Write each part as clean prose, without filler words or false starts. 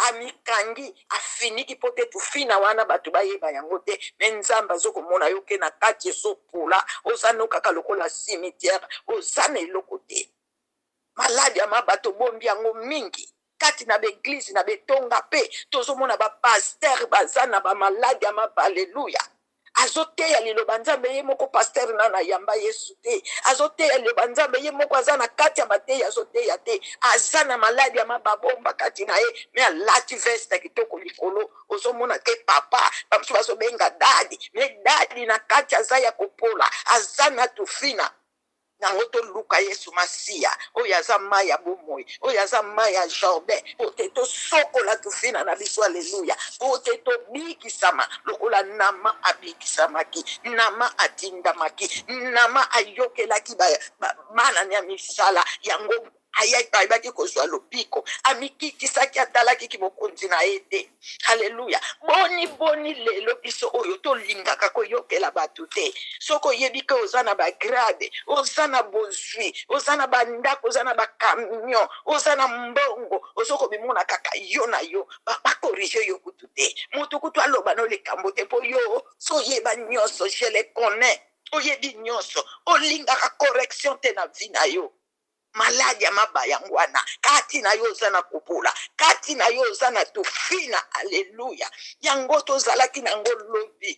amikangi afiniki pote tufina wana batu bayeba yango te me nzambe azokomona yo ke na kati ezopula oza no kaka lokola cimetière oza na eloko te maladi ya mabato bombi yango mingi kati na beglise na betonga pe tozomona bapaster baza na bamaladi ya maba aleluya azoteya liloba nzambe ye moko paster na na yamba yesu te azoteya liloba nzambe ye moko aza na kati ya mateya azoteya te aza na maladi ya mababomba kati na ye me alati veste kitoko likolo ozomona ke papa bamosusu bazobenga dadi me dadi na kati aza ya kopola aza na tufina nango toluka yesu masiya oyo aza mai ya bomoi oyo aza mai ya jardin po te tosokola tufina na biso aleluya po te tobikisama lokola nama abikisamaki nama atindamaki nama ayokelaki bana ya misala yango ayebaki kozwa lobiko amikikisaki atalaki mokonzi na ye te haleluya boni lelo biso oyo tolingaka koyokela bato te soko oyebi ke oza na bagrade oza na bozwi oza na bandako oza na bakamion oza na mbongo ozoko bimona kaka yo na yo bakorige yo kutu te moto kutu aloba no likambo te po yo so oyeba nyonso je le connais oyebi nyonso olingaka correction te na vi na yo maladi ya mabaya ngwana kati na yo oza na kopula kati na yo oza na tufina aleluya yango tozalaki nango lobi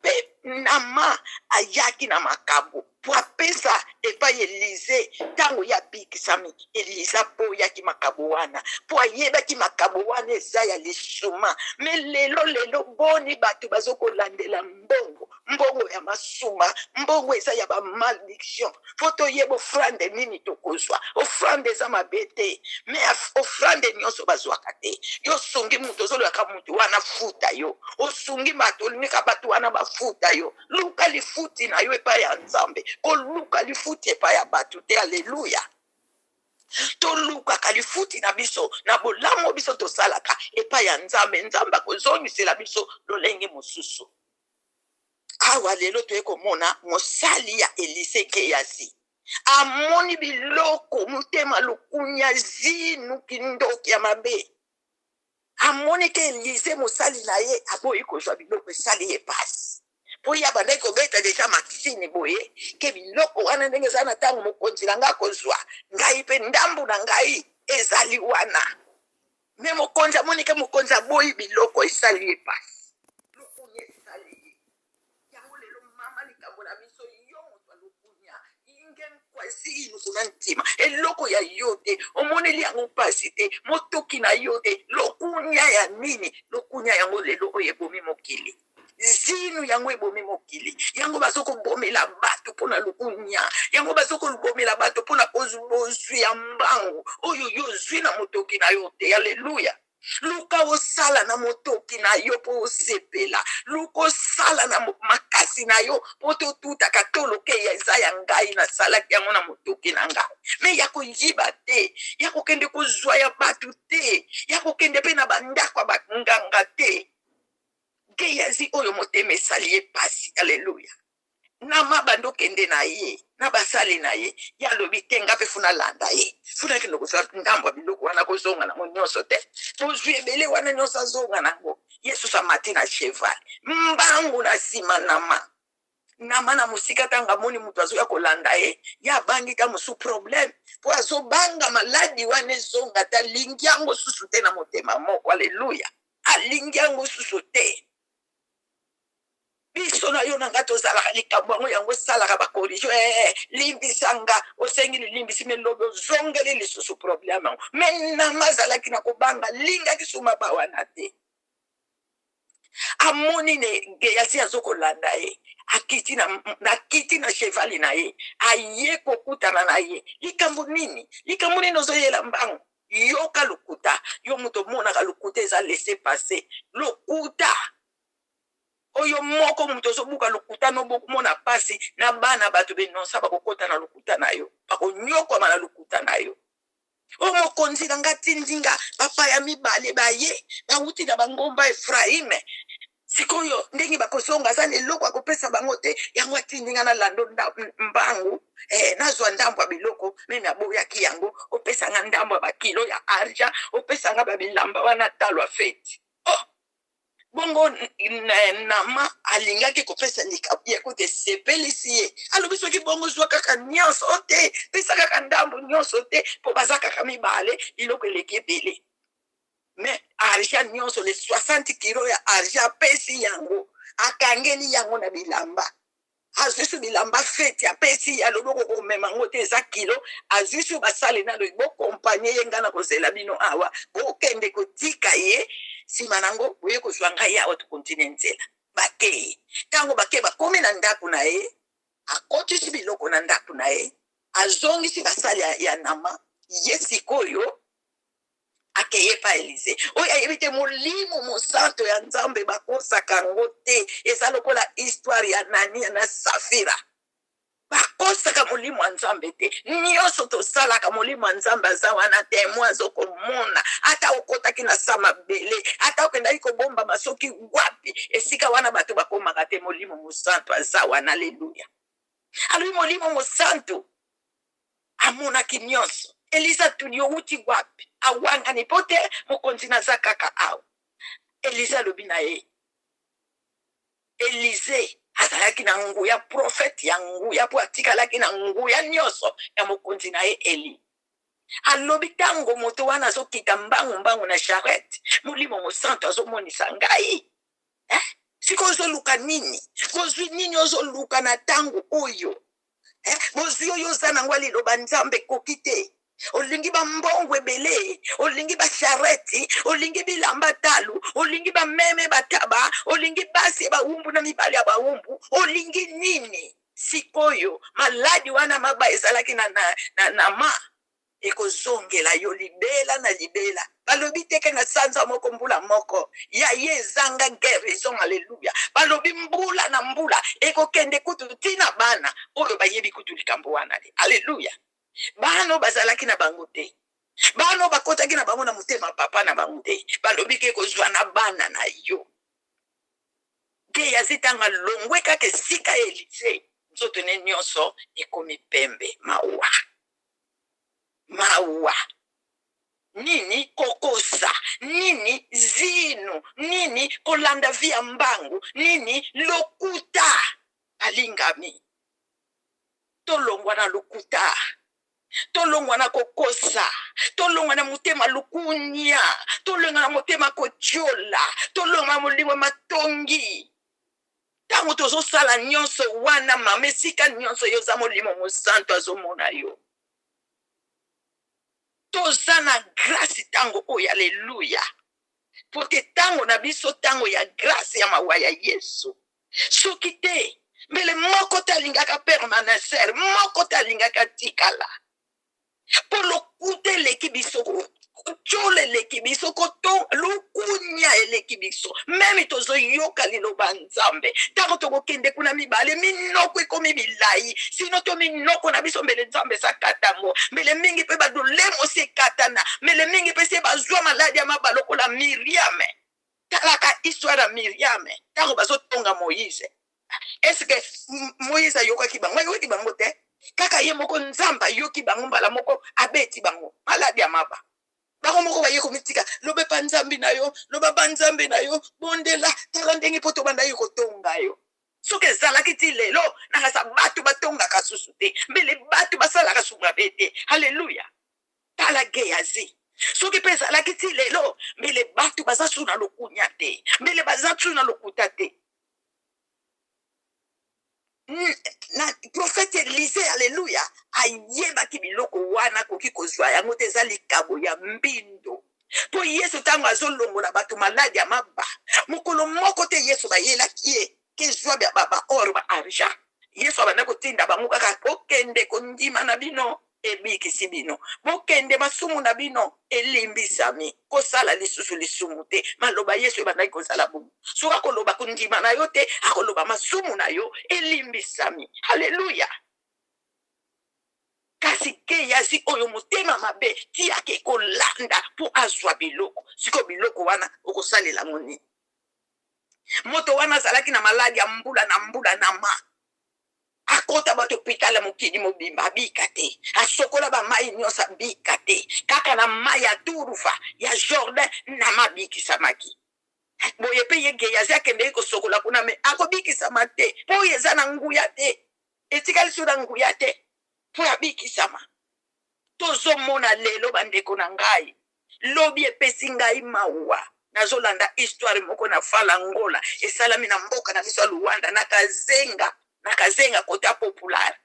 pe nama ayaki na makabo po apesa epai Elize ntango ya bikisami Elize apoyaki makabo wana po ayebaki makabo wana eza ya lisuma me lelo boni bato bazokolandela mbongo ya masuma mbongo eza ya bamaldiction po toyeba ofrande nini tokozwa ofrande eza mabe te me ofrande nyonso bazwaka te yo osungi mutu ozolobaka mutu wana futa yo osungi bato olingaka bato wana bafuta yo luka lifuti na yo epai ya nzambe koluka lifuti epai ya bato te aleluya tolukaka lifuti na biso na bolamu biso tosalaka epai ya nzambe akozongisela biso lolenge mosusu awa lelo toye komona mosali ya Elise Gehazi amoni biloko mutema lukunya zinu kindoki ya mabe amoni ke Elise mosali na ye aboyi kozwa biloko esali ye pasi po ya bandaki kobeta deja makisini boye ke biloko wana ndenge eza na ntango mokonzi na ngai kozwa ngai mpe ndambu na ngai ezali wana me mokonzi amoni ke mokonzi aboyi biloko esali ye pasi lukunya esali ye yango lelo mama likambo na biso yo moto alukunya inge nkwasi inu kuna ntima eloko ya yo te omoneli yango mpasi te motoki na yo te lokunya ya nini lokunya yango lelo oyo ebomi mokili zinu yango ebomi mokili yango bazokobomela bato mpona lukunya yango bazokobomela bato mpona bozwi ya mbangu oyo yo zwi na motoki na yo te aleluya luka osala na motoki na yo po osepela luka osala na makasi na yo po totutaka toloke eza ya ngai nasalaki yango na motoki na ngai me ya koyiba te ya kokende kozwa ya bato te ya kokende mpe na bandako ya banganga te Gehazi oyo motema esali ye pasi aleluya nama bandokende na ye na basali na ye ya lobi te nga mpe funa landa ye funa kende kozwa ndambo ya biloko wana kozonga nango nyonso te tozwi ebele wana nyonso azonga nango yesu amati na cheval mbangu na nsima nama na mosika ntango amoni moto azoya kolanda ye ya abangi ta mosu probleme po azobanga maladi wana ezonga te alingi yango susu te na motema moko aleluya alingi yango susu te biso na yo nanga tozalaka likambo yango esalaka bakorige limbisanga osengi lilimbisi me lobi ozongeli lisusu probleme yango me nama azalaki na kobanga lingaki suma bawana te amoni ne Gehazi azokolanda ye akiti na chevali na ye aye kokutana na ye likambo nini ozoyela mbangu yoka lokuta yo moto monaka lokuta eza laisse passer lokuta oyo moko moto ozobuka lokuta nobomona pasi na bana bato benonsa bakokota na lokuta na yo bakonyokoma na lokuta na yo o mokonzi na nga tindinga bapaya mibale baye bauti na bangomba Efraime sikoyo ndenge bakozonga za eloko akopesa bango te yango atindinga na lando mbangu nazwa ndambo ya biloko meme aboyaki yango opesanga ndambo ya bakilo ya argent opesanga babilamba wana talo feti bongo nama alingaki kopesa likabu ya kote sepelisi ye alobi soki bongo zwa kaka nyonso te pesa kaka ndambo nyonso te mpo baza kaka mibale biloko eleki ebele mais argent nyonso le 60 kilo ya argent apesi yango akangeli yango na bilamba azwi so bilamba feti apesi alobi okomema yango te eza kilo azwi so basale nalo bokompanye ye nga na kozela bino awa bokende kotika ye nsima nango boye kozwa ngai awa tokontine nzela bakei ntango bakei bakomi na ndako na ye akotisi biloko na ndako na ye azongisi basale ya nama ye sikoyo akeye pa Elize oyo ayebi te molimo mosanto ya nzambe bakosaka yango te eza lokola histoire ya Anania na Safira bakosaka molimo ya nzambe te nyonso tosalaka molimo ya nzambe aza wana témoin azokomona ata okotaki na sa mabele ata okendaki kobomba masoki wapi esika wana bato bakomaka te molimo mosanto aza wana aleluya alobi molimo mosanto amonaki nyonso Eliza tuni outi wapi awangani pote mokonzi naza kaka awa Eliza alobi na ye Elize azalaki na nguya profete ya nguya po atikalaki na nguya nyonso ya mokonzi na ye Eli alobi tango moto wana azokita mbangu na charrette molimo mosanto azomonisa ngai siko ozoluka nini bozwi nini ozoluka na tango oyo bozwi oyo oza nango liloba nzambe koki te olingi bambongo ebele olingi bashareti olingi bilamba talu olingi bameme bataba olingi basi bawumbu na mibali ya bawumbu olingi nini sikoyo maladi wana maba ezalaki na ma ekozongela yo libela na libela balobi teke na sanza moko mbula moko ya ye ezanga guérison alleluya balobi mbula na mbula ekokende kutu tina bana oyo bayebi kutu likambo wana alleluya bano bazalaki na bango te bano bakotaki na bango na motema papa na bango te balobi ke kozwa na bana na yo ke yazitanga longwe kaka esika Elize nzoto ne nyonso ekomi pembe mawa nini kokosa nini zinu nini kolanda via mbangu nini lokuta alingami tolongwa na lokuta tolongwa na kokosa tolongwa na motema lukunya tolongwa na motema kotiola tolongwa na molimo matongi tango tozosala nyonso wana mama esika nyonso yoza molimo mosanto azomona yo toza na grâce tango oyo alleluya pote tango na biso tango ya grâce ya mawa ya Yesu soki te mbele moko talingaka permanencer moko talingaka tikala po lokuta eleki biso kotiola eleki biso lukunya eleki biso meme tozoyoka liloba nzambe ntango tokokende kuna mibale minoko ekomi bilai sino to minoko na biso mbele nzambe esakatango mbele mingi mpe badolemo si ekatana mbele mingi mpe si bazwa maladi ya maba lokola Miriame talaka histoire ya Miriame ntango bazotonga Moïse eske Moïse ayokaki bango te kaka ye moko nzamba yoki bango mbala moko abeti bango maladi ya maba bango moko baye komitika lobe pa nzambi na yo loba banzambi na yo bondela tala ndenge po tobanda yo kotonga yo soki ezalaki ti lelo nakasa bato batongaka susu te mbele bato basalaka sungabe te halleluya tala Gehazi soki mpe ezalaki ti lelo mbele bato baza su na lokunya te mbele baza su na lokuta te na prophète Élisée alléluia ayebaki biloko wana koki kozwa yango te eza likabo ya mbindo po Yesu ntango azolongola bato maladi ya maba mokolo moko te Yesu bayelaki ye kezwa baor ba argent Yesu abanda kotinda bango kaka okende kondima na bino ebikisi bino bokende masumu na bino elimbisami kosala lisusu lisumu te maloba Yesu ebandaki kozala bongo soki akoloba kondima na yo te akoloba masumu na yo elimbisami halleluya kasi Gehazi oyo motema mabe tiaki kolanda po azwa biloko siko biloko wana okosalela ngo nini moto wana azalaki na maladi ya mbula na ma akota bato hôpital ya mokili mobimba abika te, asokola bamai nyonso abika te, kaka na mai ya turufa ya Jordan na mabikisamaki. Boye pe ye Gehazi akendeki kosokola kuna me akobikisama te mpo eza na nguya te, etikali so na nguya te mpo abikisama. Tozomona lelo bandeko na ngai, lobi epesi ngai mawa. Nazolanda histoire moko na fala Angola esalami na mboka na biso ya Luanda na kazenga kote ya populaire.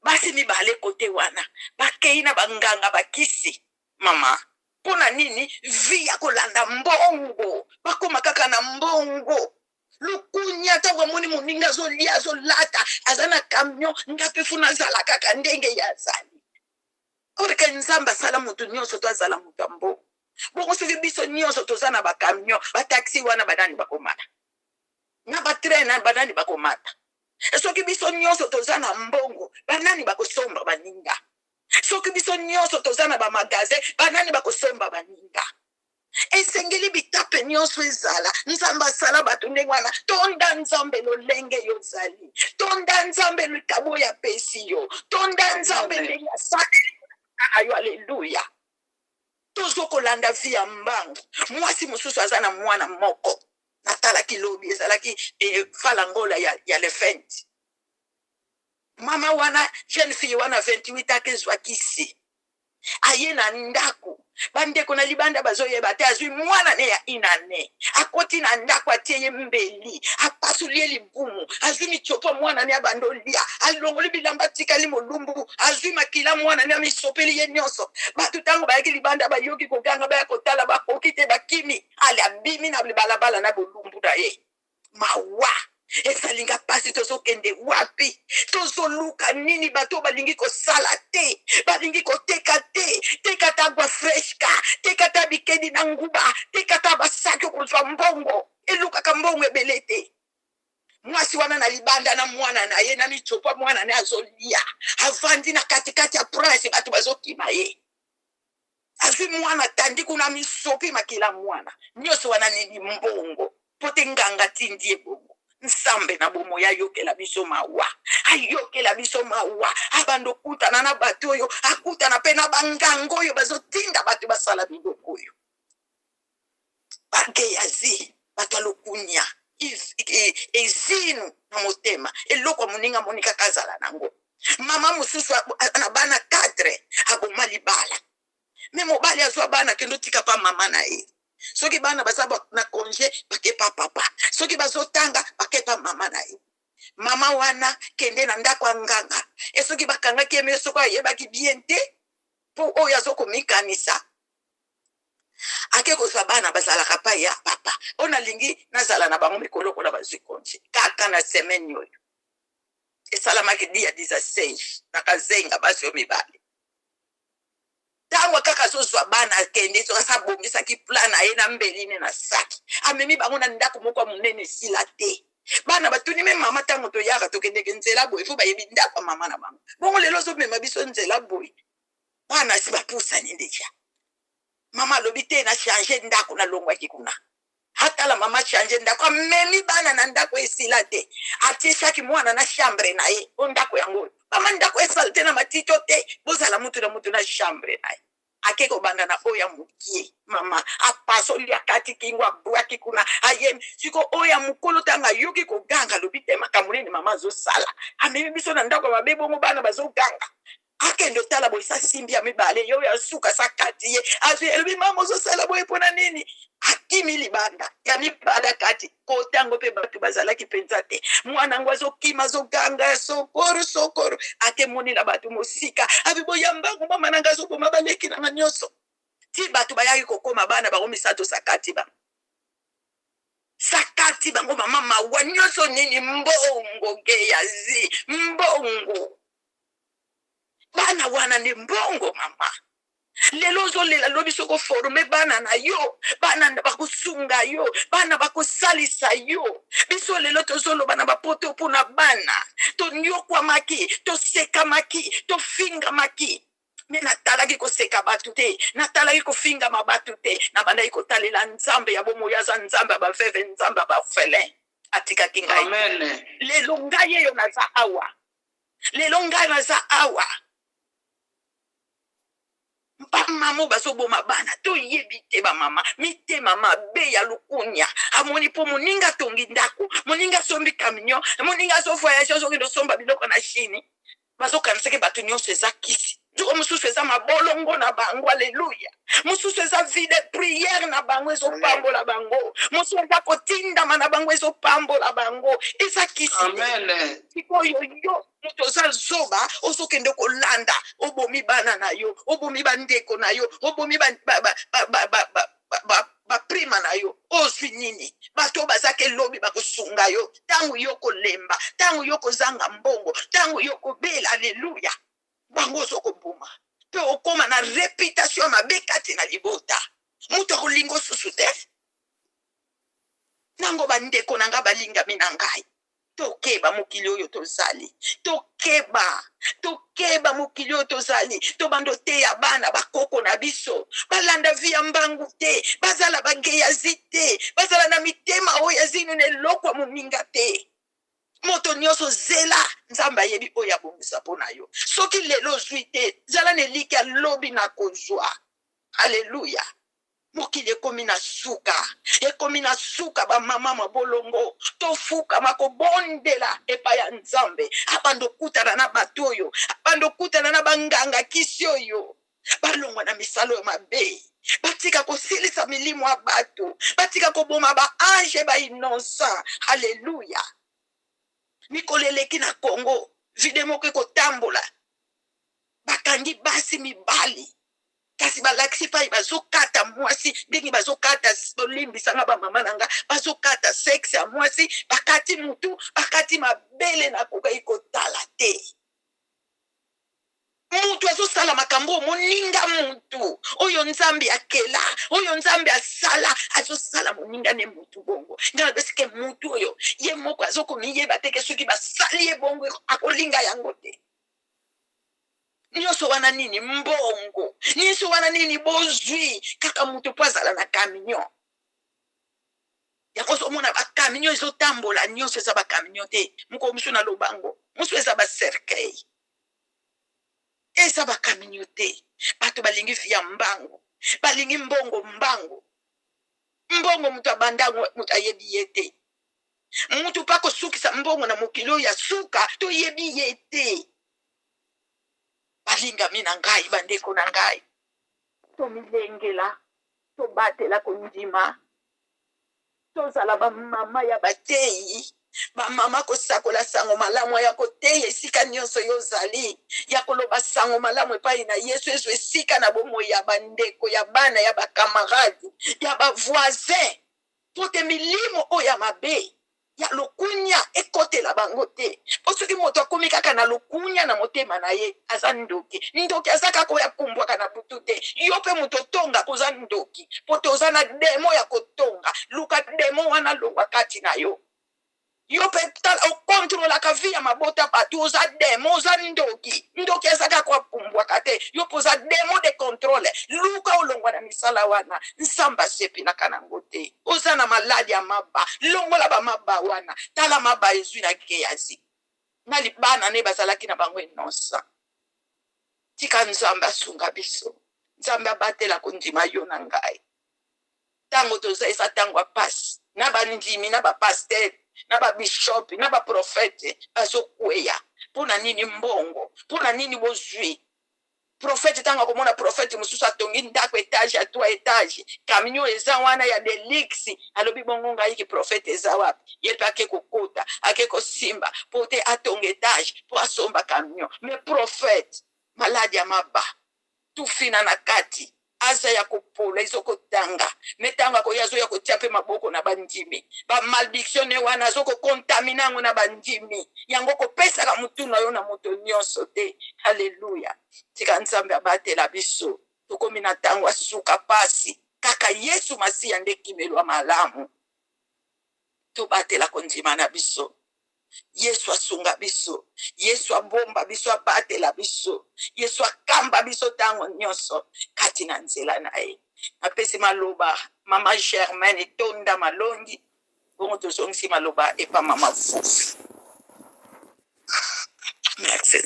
Basi mibale kote wana bakei na banganga bakisi mama. Pona nini vi ya kolanda mbongo bakoma kaka na mbongo. Lukunya tawa moni muninga zolia zolata azana camion ngape funa zala kaka ndenge ya zali. Orika nzamba sala mutu nyonso to azala mutu mbongo. Bongo soki biso nyonso tozana ba camion ba taxi wana badani bakomata. Na ba train na badani bakomata. Soki biso nyonso tozana mbongo banani bakosomba baninga. Soki biso nyonso tozana ba magasin banani bakosomba baninga. Esengeli bitape nyonso ezala nzamba sala bato ndenge wana tonda nzambe lolenge yo zali, tonda nzambe likabo ya pesi yo, tonda nzambe ndenge ya saka ayo. Haleluya. Tozo kolanda vi ya mbangu. Mwasi mosusu aza na mwana moko natalaki lobi ezalaki fala Angola ya le 20. Mama wana jeune fille wana 28 akezwaki si aye na ndako bandeko na libanda bazoyeba te azwi mwana ne ya inane akoti na ndako atie ye mbeli apasulie libumu azwi michopo mwana ne abandolia alongoli bilamba tikali molumbu azwi makila mwana ne misopeli ye nyonso batu tango bayaki libanda bayoki kokanga baya kotala bakoki te bakimi ale abimi na balabala na bolumbu na ye mawa. Esalinga pasi tozokende wapi tozoluka nini bato balingi kosala te balingi koteka te teka ta agua fresca teka ta bikedi na nguba teka ta basaki kozwa mbongo elukaka mbongo ebele te. Mwasi wana na libanda na mwana na ye na michopa mwana ne azolia avandi na katikati ya prince bato bazokima ye azwi mwana tandi kuna misopi makila mwana nyonso wana nini mbongo pote nganga tindie bongo. Nsambe na bomo ya yokela biso mawa ayokela biso mawa abando kutana na bato oyo akutana pe na bangango oyo bazotinda bato basala biloko oyo Gehazi bato alokunya ezinu na motema eloko moninga monika kazala nango. Mama mosusu na bana 4 aboma libala me mobali azwa bana kendo tika pa mama na ye. Soki bana basaba na congé bakepa papa soki bazotanga bakepa mama na ye. Mama wana kende na ndako nganga esoki bakanga keme soko ayebaki bien te po oyo azokomikanisa ake kozwa bana bazalaka pa ya papa ona lingi nazala na bango mikolo kola bazwi congé kaka na semaine oyo esalamaki dia 16 na kazenga basi yo mibale. Tango kaka zozwa bana kende so asabongisa ki plan aye na mbeline na saki amemi bango na ndako moko munene sila te. Bana batuni me mama tango to yaka to kende nzela boy fu bayebi ndako mama na bango bongo lelo so mema biso nzela boy bana si bapusa ni deja. Mama lobite na changer ndako na longwa kikuna hata la mama changer ndako amemi bana na ndako esila te atie shaki mwana na chambre na ye ondako yango mama ndako esalte na matito te bozala mutu na mutu na chambre na ye akeko banda na oya mukie mama apasoli akati kingwa bwaki kuna ayem siko oya mukolo tanga yoki ko ganga lobite makamuleni mama zo sala amemi biso na ndako babebo mo bana bazo ganga akendo tala boy sa simbia mibale yo ya suka sakati ye azu elbi mama zo sala boy pona nini akimi libanda ya mibala kati ko tango pe batu bazala ki penza te mwana ngwazo kima zo ganga sokoro ake moni la batu mosika abibo yambango mama nangazo boma baleki na nyoso ti batu bayaki kokoma bana ba misato sakati bango mama wanyoso nini mbongo Gehazi mbongo bana wana ni mbongo mama lelo zolela lobi soko forme bana na yo bana bakusunga yo bana bakusalisa yo biso lelo tozolo bana bapoto pona bana to nyokwa maki to seka maki to finga maki me natalaki koseka batu te, natalaki kofinga mabatu te, na bandaki kotalela nzambe ya bomoi aza nzambe ya baveve, nzambe ya bafelin atikaki ngai. Amen. Lelo ngai eyo naza awa, lelo ngai naza awa. Bamama bazoboma bana toyebi te bamama mitema mabe ya lukunya amoni po moninga tongi ndako, moninga sombi camion, moninga so voyage ozokende osomba biloko na Chine, bazokanisaki bato nyonso eza kisi. Nzoko mosusu eza mabolongo na bango, aleluya. Mosusu eza vie de prière na bango ezopambola bango, mosusu eza kotindama na bango ezopambola bango, eza kisi. Amen. Sikoyo yo moto oza zoba ozokende kolanda obomi bana na yo, obomi bandeko na yo, obomi baprima na yo, ozwi nini? Bato bazake lobi bakosunga yo tangu yo kolemba, tangu yo kozanga mbongo, tangu yo kobela, aleluya. Bango ozokobuma pe okoma na reputation mabe kati na libota, mutu akolinga osusu te. Nango bandeko na nga balingami na ngai, tokeba mokili oyo tozali, tokeba mokili oyo tozali, tobando te ya bana bakoko na biso balanda vi ya mbangu te, bazala bageyazi te, bazala na mitema oyo yazini na eloko ya moninga te. Moto nyonso zela nzambe ayebi oyo abongisa mpo na yo. Soki lelo ozwi te, zala na eliki ya lobi na kozwa, aleluya. Mokili ekomi na suka, bamama mabolongo tofuka makobondela epai ya nzambe, abando kutana na bato oyo, abando kutana na banganga kisi oyo balongwa na misalo ya mabe, batika kosilisa milimo ya bato, batika koboma ba ange ba innocent, haleluya. Mikolo eleki na Congo, vide moko ekotambola, bakangi basi mibali, kasi balakisi pai bazokata mwasi ndenge bazokata bolimbisanga bamama nanga, bazokata sexe ya mwasi, bakati mutu, bakati mabele na kokai kotala te. Mutu azosala makambo moninga mutu oyo nzambe akela, oyo nzambe asala, azosala moninga ne mutu bongo. Ngana besike mutu oyo ye moko azokomiyeba teke soki basali ye bongo akolinga yango te. Nyonso wana nini mbongo, nyonso wana nini bozwi, kaka mutu po azala na camion. Yako somona ba camion ezotambola, nyonso eza ba camion te. Muko musu na lobango, musu eza ba cercueil. Eza ba camion te. Bato balingi via mbango, balingi mbongo mbango. Mbongo mutu abandango mutu ayebi ye te. Mutu pa kosukisa mbongo na mokilo ya suka to yebi ye te. Balinga mina ngai bandeko na ngai, to milengela, to batela kondima, tozala bamama ya bateyi, bamama kosakola sango malamu ya koteya esika nyonso yozali, ya koloba sango malamu epai na Yesu ezwa esika na bomoi ya bandeko, ya bana, ya bakamaradi, ya bavoisin, pote milimo oyo ya mabe ya lokunya ekotela bango te. Po soki moto akomi kaka na lokunya na motema na ye, aza ndoki. Ndoki aza kaka oyo akumbwaka na butu te. Yo pe moto tonga koza ndoki, po toza na demo ya kotonga. Luka demo wana longwa kati na yo. Yo pe tala okontrolaka vi ya mabota bato, oza demo, oza ndoki. Ndoki aza kaka akumbwaka te. Yo poza demo de controle. Luka olongwa na misala wana, nsamba sepi na kanango te. Oza na maladi ya maba, longola ba maba wana. Tala maba ezwi na geyazi. Na libana ne bazalaki na bango inosa. Tika nzambe asunga biso. Nzambe abatela kondima yo na ngai. Tango toza esa tango apasi. Na bandimi, na ba pasteur, na ba bishop, na ba profete bazokweya. Pona nini mbongo, pona nini bozwi. Profete tango komona profete mususu atongi ndako etage ya 3 etage, camion eza wana ya delixi, alobi bongo ngai ki profete eza wapi? Yepe ake kokota, ake kosimba, pote atonga etage, po asomba camion. Me profete, maladi ya maba, tufina na kati, aza ya kopola, izo kotanga, metanga ko yazo ya kotiape maboko na bandimi, ba maldiction ne wana zo ko kontaminango na bandimi, yango ko pesa ka mutu na yo na moto nyonso te. Haleluya. Tika nzambe abatela biso, tokomi na tango asuka pasi, kaka Yesu Masiya nde kimelwa malamu. To batela kondima na biso. Yesu asunga biso, Yesu abomba biso, abatela biso, Yesu akamba biso tango nyonso kati na nzela na ye. Apesi maloba mama Germaine Tonda Malongi, bongo tozongisi maloba epa mama Fufu. Merci.